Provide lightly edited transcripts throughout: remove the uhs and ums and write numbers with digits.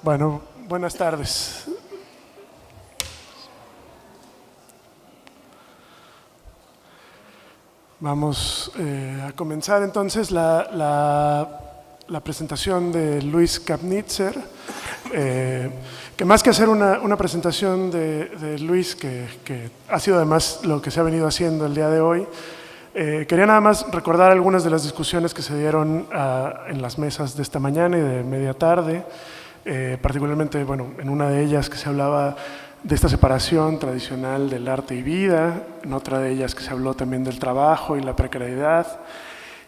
Bueno, buenas tardes. Vamos a comenzar entonces la presentación de Luis Kapnitzer, que más que hacer una presentación de Luis, que ha sido además lo que se ha venido haciendo el día de hoy, quería nada más recordar algunas de las discusiones que se dieron en las mesas de esta mañana y de media tarde, particularmente en una de ellas que se hablaba de esta separación tradicional del arte y vida, en otra de ellas que se habló también del trabajo y la precariedad,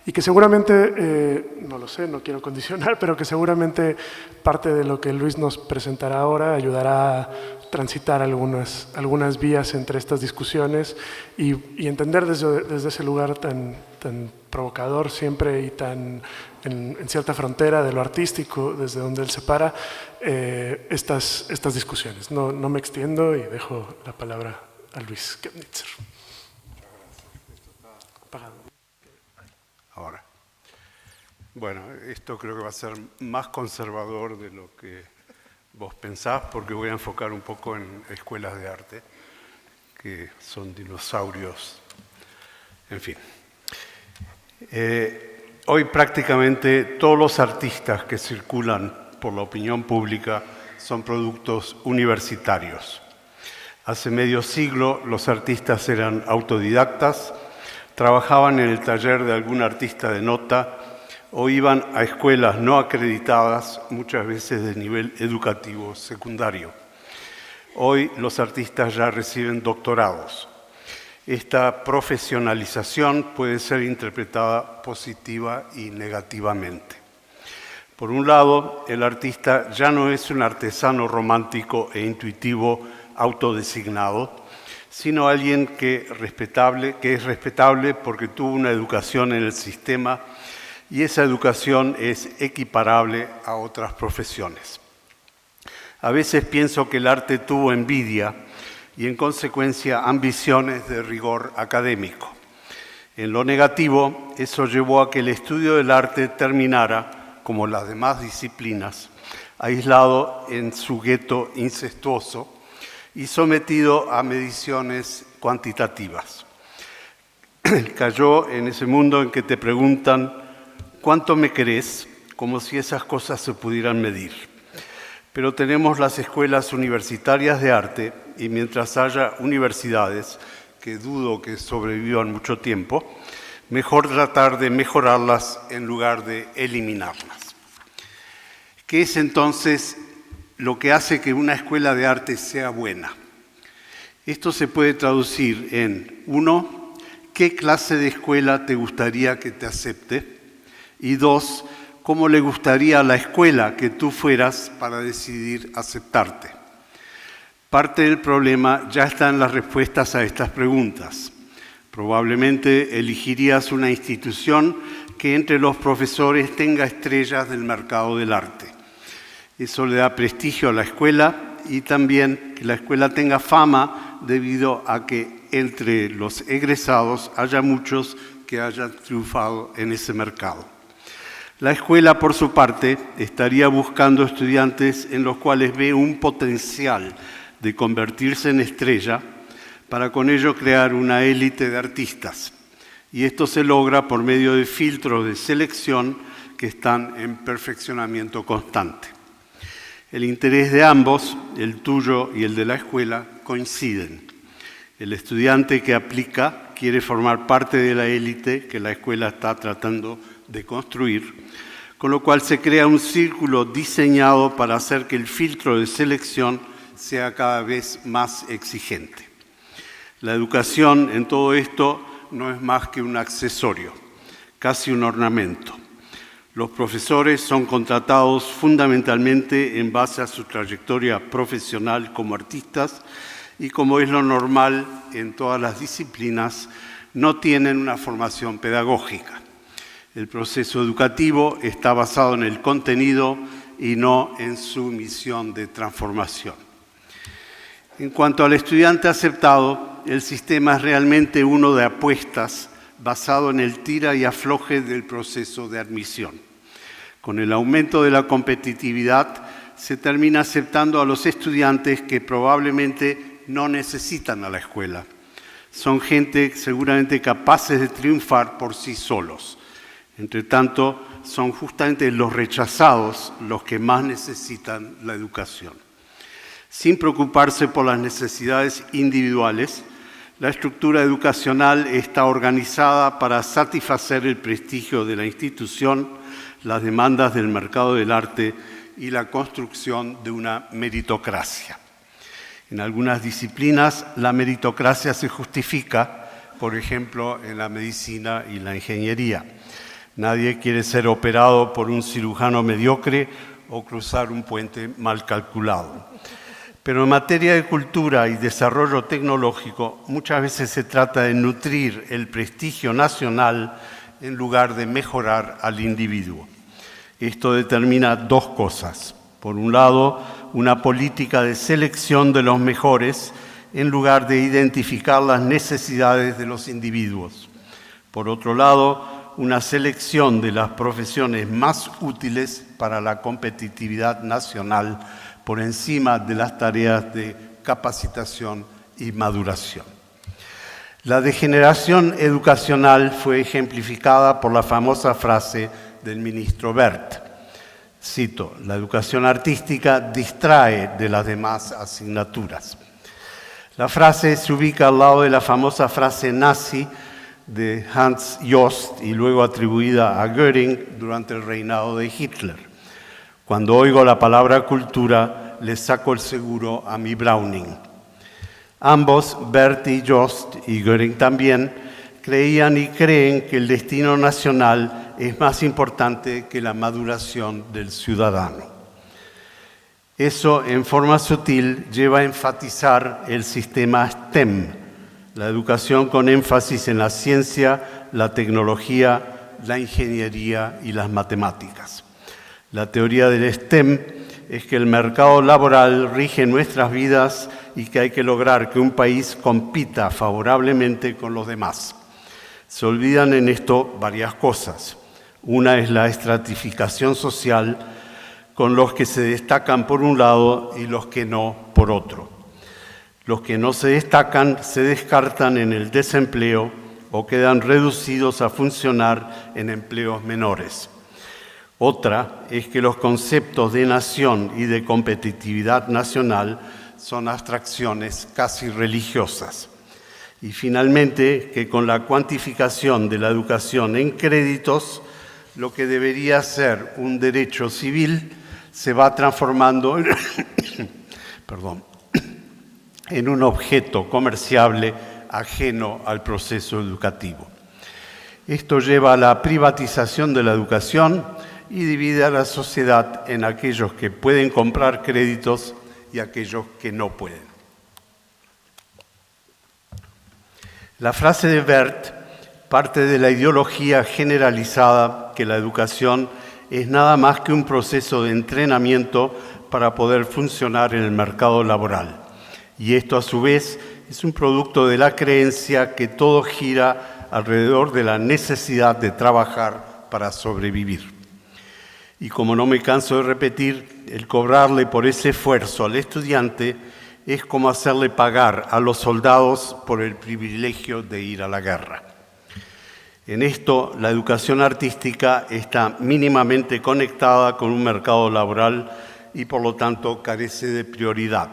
y que seguramente, no lo sé, no quiero condicionar, pero que seguramente parte de lo que Luis nos presentará ahora ayudará a transitar algunas vías entre estas discusiones y entender desde ese lugar tan provocador siempre y tan en cierta frontera de lo artístico, desde donde él se para, estas discusiones. No me extiendo y dejo la palabra a Luis Kapnitzer. Ahora. Bueno, esto creo que va a ser más conservador de lo que vos pensás, porque voy a enfocar un poco en escuelas de arte, que son dinosaurios, en fin. Hoy prácticamente todos los artistas que circulan por la opinión pública son productos universitarios. Hace medio siglo los artistas eran autodidactas, trabajaban en el taller de algún artista de nota o iban a escuelas no acreditadas, muchas veces de nivel educativo secundario. Hoy los artistas ya reciben doctorados. Esta profesionalización puede ser interpretada positiva y negativamente. Por un lado, el artista ya no es un artesano romántico e intuitivo autodesignado, sino alguien que es respetable porque tuvo una educación en el sistema y esa educación es equiparable a otras profesiones. A veces pienso que el arte tuvo envidia y en consecuencia ambiciones de rigor académico. En lo negativo, eso llevó a que el estudio del arte terminara, como las demás disciplinas, aislado en su gueto incestuoso y sometido a mediciones cuantitativas. Cayó en ese mundo en que te preguntan ¿cuánto me querés? Como si esas cosas se pudieran medir. Pero tenemos las escuelas universitarias de arte y mientras haya universidades, que dudo que sobrevivan mucho tiempo, mejor tratar de mejorarlas en lugar de eliminarlas. ¿Qué es entonces lo que hace que una escuela de arte sea buena? Esto se puede traducir en, 1, ¿qué clase de escuela te gustaría que te acepte? Y 2, ¿cómo le gustaría a la escuela que tú fueras para decidir aceptarte? Parte del problema ya está en las respuestas a estas preguntas. Probablemente elegirías una institución que entre los profesores tenga estrellas del mercado del arte. Eso le da prestigio a la escuela y también que la escuela tenga fama debido a que entre los egresados haya muchos que hayan triunfado en ese mercado. La escuela, por su parte, estaría buscando estudiantes en los cuales ve un potencial de convertirse en estrella para con ello crear una élite de artistas. Y esto se logra por medio de filtros de selección que están en perfeccionamiento constante. El interés de ambos, el tuyo y el de la escuela, coinciden. El estudiante que aplica quiere formar parte de la élite que la escuela está tratando de construir, con lo cual se crea un círculo diseñado para hacer que el filtro de selección sea cada vez más exigente. La educación en todo esto no es más que un accesorio, casi un ornamento. Los profesores son contratados fundamentalmente en base a su trayectoria profesional como artistas y, como es lo normal en todas las disciplinas, no tienen una formación pedagógica. El proceso educativo está basado en el contenido y no en su misión de transformación. En cuanto al estudiante aceptado, el sistema es realmente uno de apuestas basado en el tira y afloje del proceso de admisión. Con el aumento de la competitividad se termina aceptando a los estudiantes que probablemente no necesitan a la escuela. Son gente seguramente capaces de triunfar por sí solos. Entre tanto, son justamente los rechazados los que más necesitan la educación. Sin preocuparse por las necesidades individuales, la estructura educacional está organizada para satisfacer el prestigio de la institución, las demandas del mercado del arte y la construcción de una meritocracia. En algunas disciplinas, la meritocracia se justifica, por ejemplo, en la medicina y la ingeniería. Nadie quiere ser operado por un cirujano mediocre o cruzar un puente mal calculado. Pero en materia de cultura y desarrollo tecnológico, muchas veces se trata de nutrir el prestigio nacional en lugar de mejorar al individuo. Esto determina dos cosas. Por un lado, una política de selección de los mejores en lugar de identificar las necesidades de los individuos. Por otro lado, una selección de las profesiones más útiles para la competitividad nacional por encima de las tareas de capacitación y maduración. La degeneración educacional fue ejemplificada por la famosa frase del ministro Wert. Cito, la educación artística distrae de las demás asignaturas. La frase se ubica al lado de la famosa frase nazi de Hans Jost y luego atribuida a Göring durante el reinado de Hitler. Cuando oigo la palabra cultura, le saco el seguro a mi Browning. Ambos, Wert y Jost, y Göring también, creían y creen que el destino nacional es más importante que la maduración del ciudadano. Eso, en forma sutil, lleva a enfatizar el sistema STEM, la educación con énfasis en la ciencia, la tecnología, la ingeniería y las matemáticas. La teoría del STEM es que el mercado laboral rige nuestras vidas y que hay que lograr que un país compita favorablemente con los demás. Se olvidan en esto varias cosas. Una es la estratificación social, con los que se destacan por un lado y los que no por otro. Los que no se destacan se descartan en el desempleo o quedan reducidos a funcionar en empleos menores. Otra es que los conceptos de nación y de competitividad nacional son abstracciones casi religiosas. Y finalmente, que con la cuantificación de la educación en créditos, lo que debería ser un derecho civil se va transformando en un objeto comerciable ajeno al proceso educativo. Esto lleva a la privatización de la educación y divide a la sociedad en aquellos que pueden comprar créditos y aquellos que no pueden. La frase de Wert parte de la ideología generalizada que la educación es nada más que un proceso de entrenamiento para poder funcionar en el mercado laboral. Y esto, a su vez, es un producto de la creencia que todo gira alrededor de la necesidad de trabajar para sobrevivir. Y como no me canso de repetir, el cobrarle por ese esfuerzo al estudiante es como hacerle pagar a los soldados por el privilegio de ir a la guerra. En esto, la educación artística está mínimamente conectada con un mercado laboral y, por lo tanto, carece de prioridad.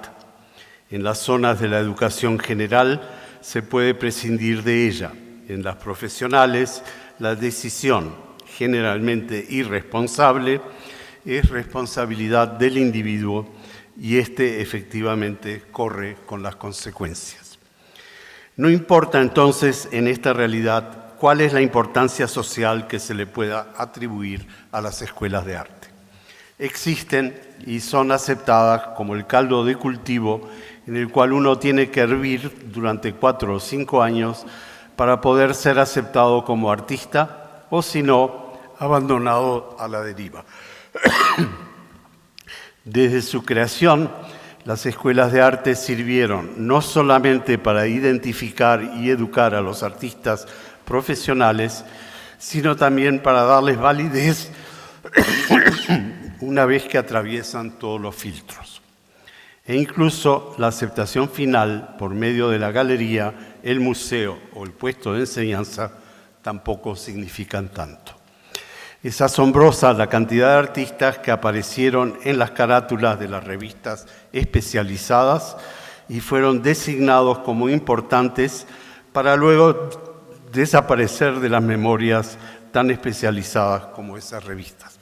En las zonas de la educación general se puede prescindir de ella. En las profesionales, la decisión, generalmente irresponsable, es responsabilidad del individuo y éste efectivamente corre con las consecuencias. No importa entonces en esta realidad cuál es la importancia social que se le pueda atribuir a las escuelas de arte. Existen y son aceptadas como el caldo de cultivo en el cual uno tiene que hervir durante 4 o 5 años para poder ser aceptado como artista o, si no, abandonado a la deriva. Desde su creación, las escuelas de arte sirvieron no solamente para identificar y educar a los artistas profesionales, sino también para darles validez una vez que atraviesan todos los filtros. E incluso la aceptación final por medio de la galería, el museo o el puesto de enseñanza tampoco significan tanto. Es asombrosa la cantidad de artistas que aparecieron en las carátulas de las revistas especializadas y fueron designados como importantes para luego desaparecer de las memorias tan especializadas como esas revistas.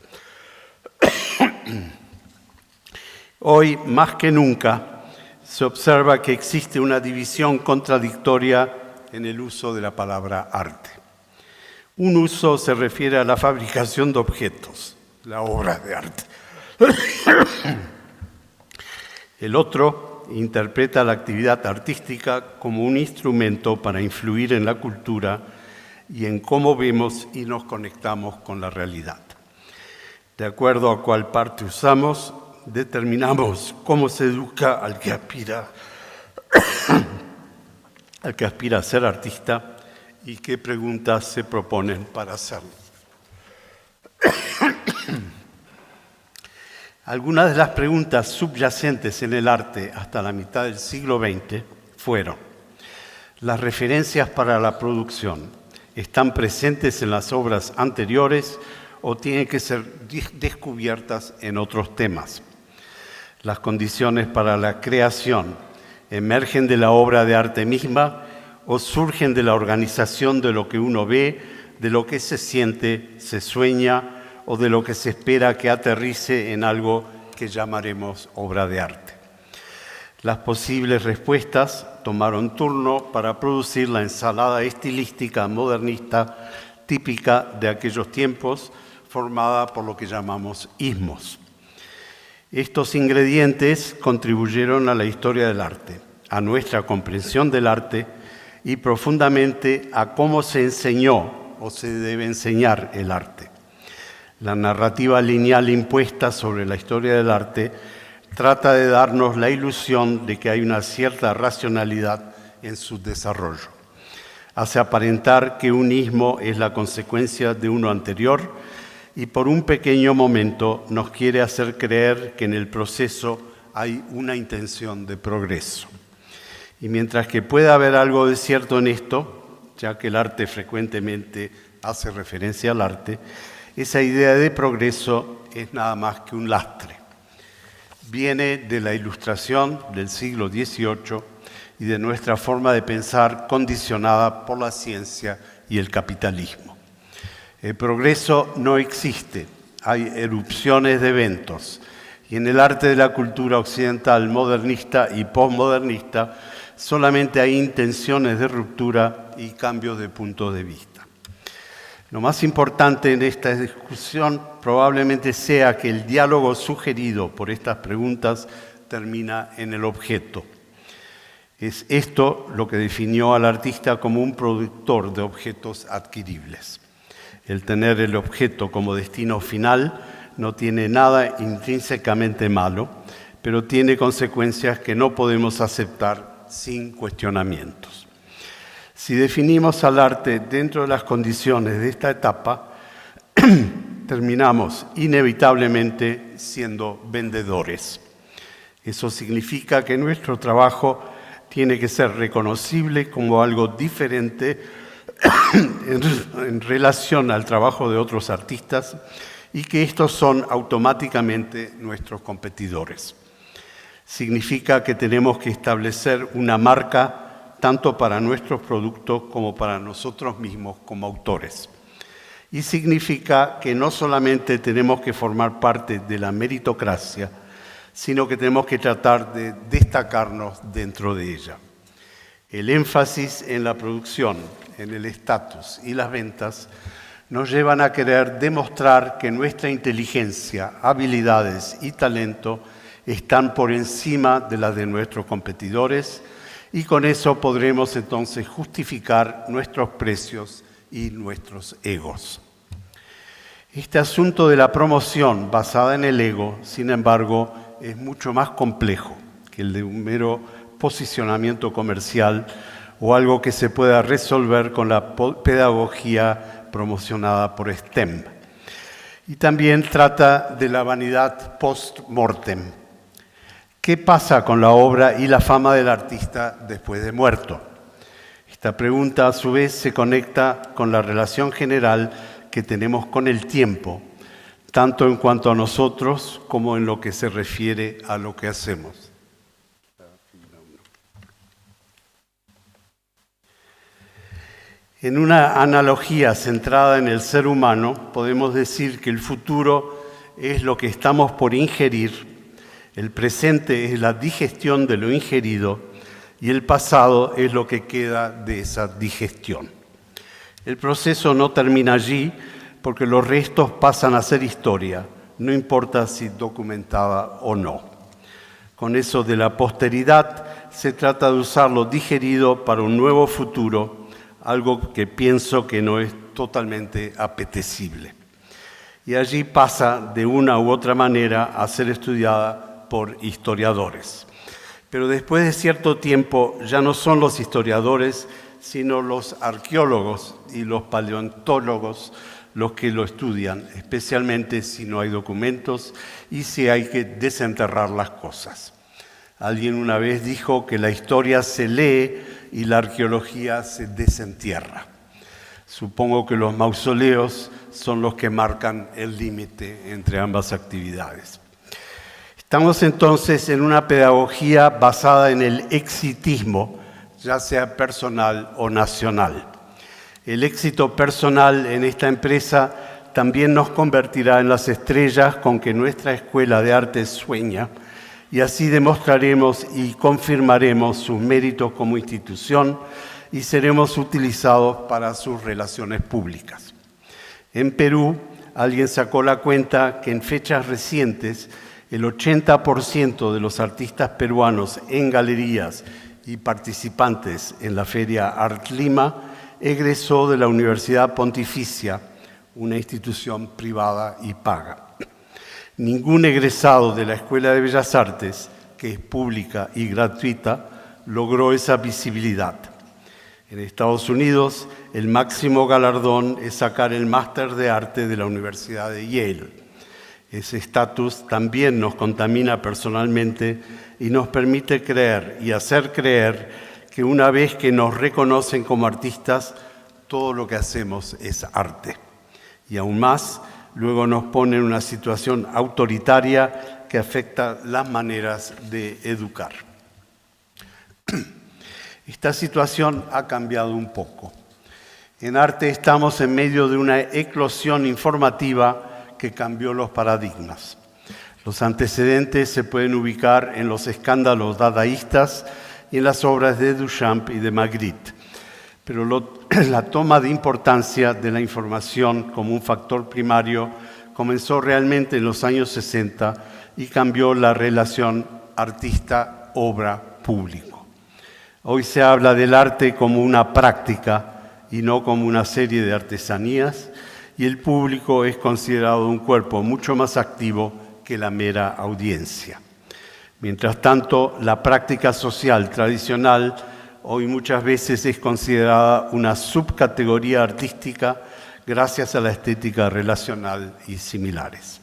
Hoy, más que nunca, se observa que existe una división contradictoria en el uso de la palabra arte. Un uso se refiere a la fabricación de objetos, la obra de arte. El otro interpreta la actividad artística como un instrumento para influir en la cultura y en cómo vemos y nos conectamos con la realidad. De acuerdo a cuál parte usamos, determinamos cómo se educa al que aspira a ser artista y qué preguntas se proponen para hacerlo. Algunas de las preguntas subyacentes en el arte hasta la mitad del siglo XX fueron: ¿las referencias para la producción están presentes en las obras anteriores o tienen que ser descubiertas en otros temas? ¿Las condiciones para la creación emergen de la obra de arte misma o surgen de la organización de lo que uno ve, de lo que se siente, se sueña o de lo que se espera que aterrice en algo que llamaremos obra de arte? Las posibles respuestas tomaron turno para producir la ensalada estilística modernista típica de aquellos tiempos, formada por lo que llamamos ismos. Estos ingredientes contribuyeron a la historia del arte, a nuestra comprensión del arte y profundamente a cómo se enseñó o se debe enseñar el arte. La narrativa lineal impuesta sobre la historia del arte trata de darnos la ilusión de que hay una cierta racionalidad en su desarrollo. Hace aparentar que un ismo es la consecuencia de uno anterior y por un pequeño momento nos quiere hacer creer que en el proceso hay una intención de progreso. Y mientras que puede haber algo de cierto en esto, ya que el arte frecuentemente hace referencia al arte, esa idea de progreso es nada más que un lastre. Viene de la Ilustración del siglo XVIII y de nuestra forma de pensar condicionada por la ciencia y el capitalismo. El progreso no existe, hay erupciones de eventos. Y en el arte de la cultura occidental, modernista y postmodernista, solamente hay intenciones de ruptura y cambios de punto de vista. Lo más importante en esta discusión probablemente sea que el diálogo sugerido por estas preguntas termina en el objeto. Es esto lo que definió al artista como un productor de objetos adquiribles. El tener el objeto como destino final no tiene nada intrínsecamente malo, pero tiene consecuencias que no podemos aceptar sin cuestionamientos. Si definimos al arte dentro de las condiciones de esta etapa, terminamos inevitablemente siendo vendedores. Eso significa que nuestro trabajo tiene que ser reconocible como algo diferente en relación al trabajo de otros artistas y que estos son automáticamente nuestros competidores. Significa que tenemos que establecer una marca tanto para nuestros productos como para nosotros mismos como autores. Y significa que no solamente tenemos que formar parte de la meritocracia, sino que tenemos que tratar de destacarnos dentro de ella. El énfasis en la producción, en el estatus y las ventas nos llevan a querer demostrar que nuestra inteligencia, habilidades y talento están por encima de las de nuestros competidores y con eso podremos entonces justificar nuestros precios y nuestros egos. Este asunto de la promoción basada en el ego, sin embargo, es mucho más complejo que el de un mero posicionamiento comercial o algo que se pueda resolver con la pedagogía promocionada por STEM. Y también trata de la vanidad post-mortem. ¿Qué pasa con la obra y la fama del artista después de muerto? Esta pregunta, a su vez, se conecta con la relación general que tenemos con el tiempo, tanto en cuanto a nosotros como en lo que se refiere a lo que hacemos. En una analogía centrada en el ser humano, podemos decir que el futuro es lo que estamos por ingerir, el presente es la digestión de lo ingerido y el pasado es lo que queda de esa digestión. El proceso no termina allí porque los restos pasan a ser historia, no importa si documentada o no. Con eso de la posteridad se trata de usar lo digerido para un nuevo futuro, algo que pienso que no es totalmente apetecible. Y allí pasa de una u otra manera a ser estudiada por historiadores. Pero después de cierto tiempo ya no son los historiadores, sino los arqueólogos y los paleontólogos los que lo estudian, especialmente si no hay documentos y si hay que desenterrar las cosas. Alguien una vez dijo que la historia se lee y la arqueología se desentierra. Supongo que los mausoleos son los que marcan el límite entre ambas actividades. Estamos entonces en una pedagogía basada en el exitismo, ya sea personal o nacional. El éxito personal en esta empresa también nos convertirá en las estrellas con que nuestra escuela de arte sueña, y así demostraremos y confirmaremos sus méritos como institución y seremos utilizados para sus relaciones públicas. En Perú, alguien sacó la cuenta que en fechas recientes el 80% de los artistas peruanos en galerías y participantes en la Feria Art Lima egresó de la Universidad Pontificia, una institución privada y paga. Ningún egresado de la Escuela de Bellas Artes, que es pública y gratuita, logró esa visibilidad. En Estados Unidos, el máximo galardón es sacar el Máster de Arte de la Universidad de Yale. Ese estatus también nos contamina personalmente y nos permite creer y hacer creer que una vez que nos reconocen como artistas, todo lo que hacemos es arte. Y aún más, luego nos pone en una situación autoritaria que afecta las maneras de educar. Esta situación ha cambiado un poco. En arte estamos en medio de una eclosión informativa que cambió los paradigmas. Los antecedentes se pueden ubicar en los escándalos dadaístas y en las obras de Duchamp y de Magritte. Pero la toma de importancia de la información como un factor primario comenzó realmente en los años 60 y cambió la relación artista-obra-público. Hoy se habla del arte como una práctica y no como una serie de artesanías, y el público es considerado un cuerpo mucho más activo que la mera audiencia. Mientras tanto, la práctica social tradicional hoy muchas veces es considerada una subcategoría artística gracias a la estética relacional y similares.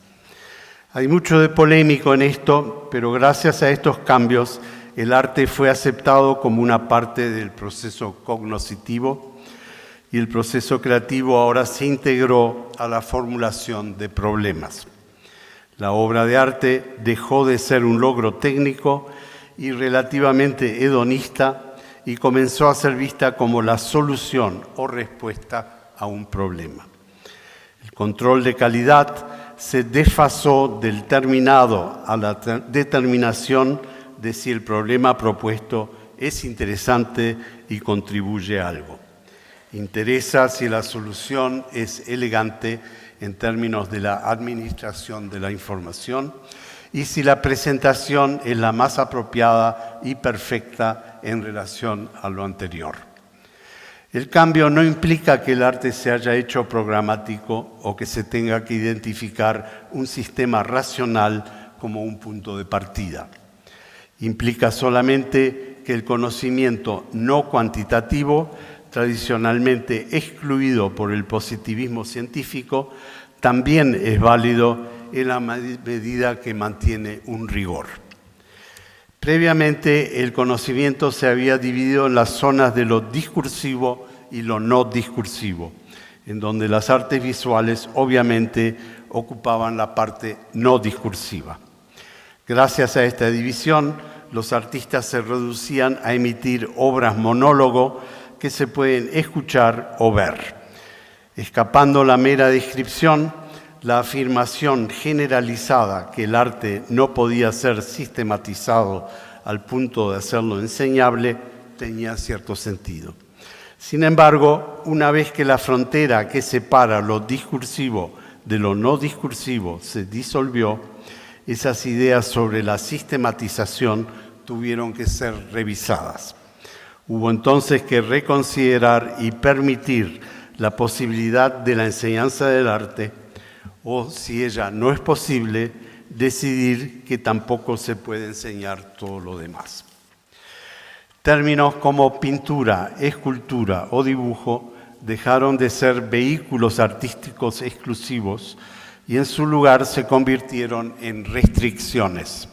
Hay mucho de polémico en esto, pero gracias a estos cambios, el arte fue aceptado como una parte del proceso cognoscitivo y el proceso creativo ahora se integró a la formulación de problemas. La obra de arte dejó de ser un logro técnico y relativamente hedonista y comenzó a ser vista como la solución o respuesta a un problema. El control de calidad se desfasó del terminado a la determinación de si el problema propuesto es interesante y contribuye a algo. Interesa si la solución es elegante en términos de la administración de la información y si la presentación es la más apropiada y perfecta en relación a lo anterior. El cambio no implica que el arte se haya hecho programático o que se tenga que identificar un sistema racional como un punto de partida. Implica solamente que el conocimiento no cuantitativo, tradicionalmente excluido por el positivismo científico, también es válido en la medida que mantiene un rigor. Previamente, el conocimiento se había dividido en las zonas de lo discursivo y lo no discursivo, en donde las artes visuales obviamente ocupaban la parte no discursiva. Gracias a esta división, los artistas se reducían a emitir obras monólogo que se pueden escuchar o ver. Escapando la mera descripción, la afirmación generalizada que el arte no podía ser sistematizado al punto de hacerlo enseñable tenía cierto sentido. Sin embargo, una vez que la frontera que separa lo discursivo de lo no discursivo se disolvió, esas ideas sobre la sistematización tuvieron que ser revisadas. Hubo entonces que reconsiderar y permitir la posibilidad de la enseñanza del arte, o si ella no es posible, decidir que tampoco se puede enseñar todo lo demás. Términos como pintura, escultura o dibujo dejaron de ser vehículos artísticos exclusivos y en su lugar se convirtieron en restricciones.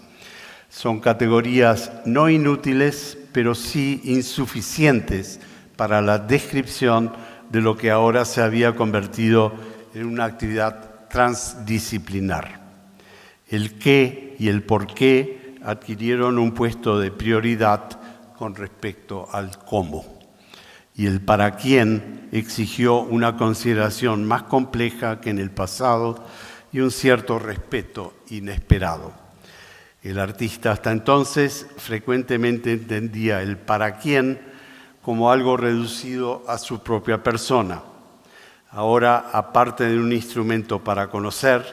Son categorías no inútiles, pero sí insuficientes para la descripción de lo que ahora se había convertido en una actividad transdisciplinar. El qué y el por qué adquirieron un puesto de prioridad con respecto al cómo. Y el para quién exigió una consideración más compleja que en el pasado y un cierto respeto inesperado. El artista hasta entonces frecuentemente entendía el para quién como algo reducido a su propia persona. Ahora, aparte de un instrumento para conocer,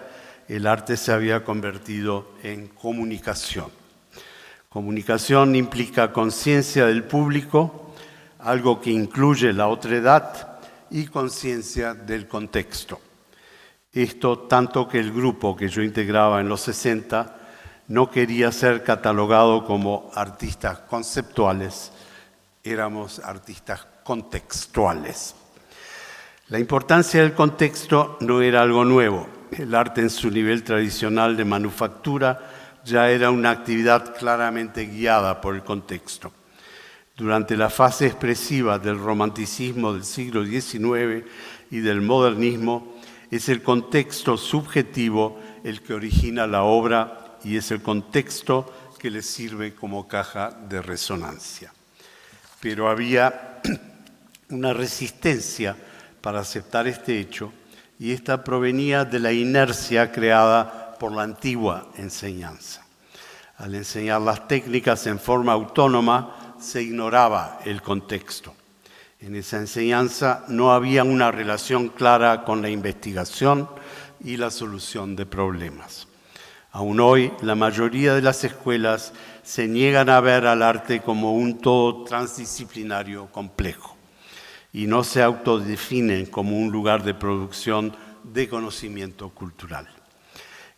el arte se había convertido en comunicación. Comunicación implica conciencia del público, algo que incluye la otredad y conciencia del contexto. Esto tanto que el grupo que yo integraba en los 60 no quería ser catalogado como artistas conceptuales, éramos artistas contextuales. La importancia del contexto no era algo nuevo. El arte en su nivel tradicional de manufactura ya era una actividad claramente guiada por el contexto. Durante la fase expresiva del romanticismo del siglo XIX y del modernismo, es el contexto subjetivo el que origina la obra y es el contexto que le sirve como caja de resonancia. Pero había una resistencia para aceptar este hecho y esta provenía de la inercia creada por la antigua enseñanza. Al enseñar las técnicas en forma autónoma, se ignoraba el contexto. En esa enseñanza no había una relación clara con la investigación y la solución de problemas. Aún hoy, la mayoría de las escuelas se niegan a ver al arte como un todo transdisciplinario complejo y no se autodefinen como un lugar de producción de conocimiento cultural.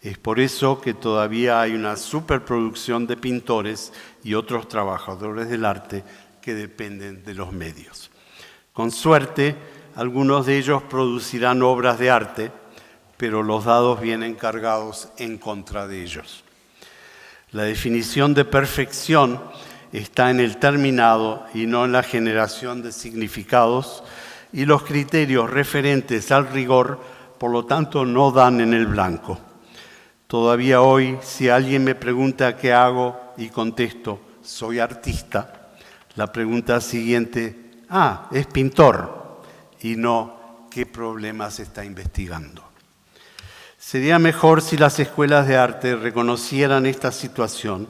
Es por eso que todavía hay una superproducción de pintores y otros trabajadores del arte que dependen de los medios. Con suerte, algunos de ellos producirán obras de arte, pero los dados vienen cargados en contra de ellos. La definición de perfección está en el terminado y no en la generación de significados, y los criterios referentes al rigor, por lo tanto, no dan en el blanco. Todavía hoy, si alguien me pregunta qué hago y contesto, soy artista, la pregunta siguiente, es pintor, y no, ¿qué problemas está investigando? Sería mejor si las escuelas de arte reconocieran esta situación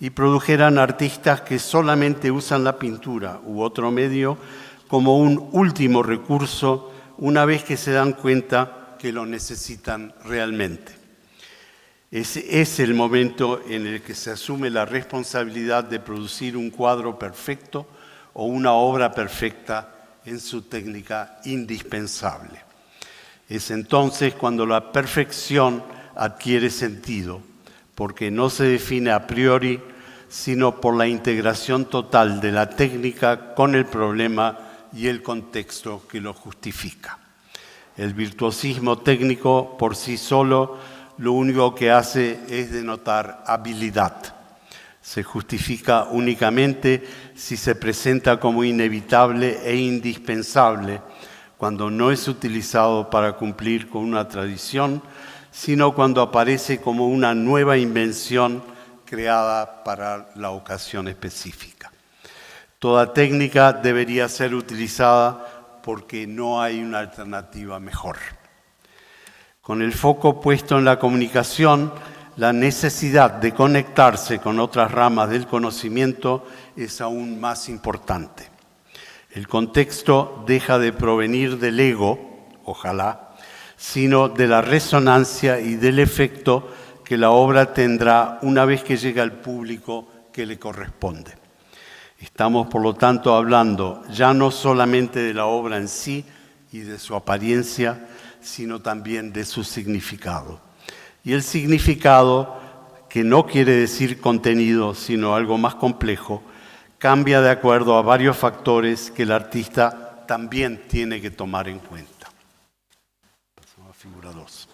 y produjeran artistas que solamente usan la pintura u otro medio como un último recurso una vez que se dan cuenta que lo necesitan realmente. Ese es el momento en el que se asume la responsabilidad de producir un cuadro perfecto o una obra perfecta en su técnica indispensable. Es entonces cuando la perfección adquiere sentido, porque no se define a priori, sino por la integración total de la técnica con el problema y el contexto que lo justifica. El virtuosismo técnico por sí solo lo único que hace es denotar habilidad. Se justifica únicamente si se presenta como inevitable e indispensable, cuando no es utilizado para cumplir con una tradición, sino cuando aparece como una nueva invención creada para la ocasión específica. Toda técnica debería ser utilizada porque no hay una alternativa mejor. Con el foco puesto en la comunicación, la necesidad de conectarse con otras ramas del conocimiento es aún más importante. El contexto deja de provenir del ego, ojalá, sino de la resonancia y del efecto que la obra tendrá una vez que llegue al público que le corresponde. Estamos, por lo tanto, hablando ya no solamente de la obra en sí y de su apariencia, sino también de su significado. Y el significado, que no quiere decir contenido, sino algo más complejo, cambia de acuerdo a varios factores que el artista también tiene que tomar en cuenta. Pasamos a figura 2.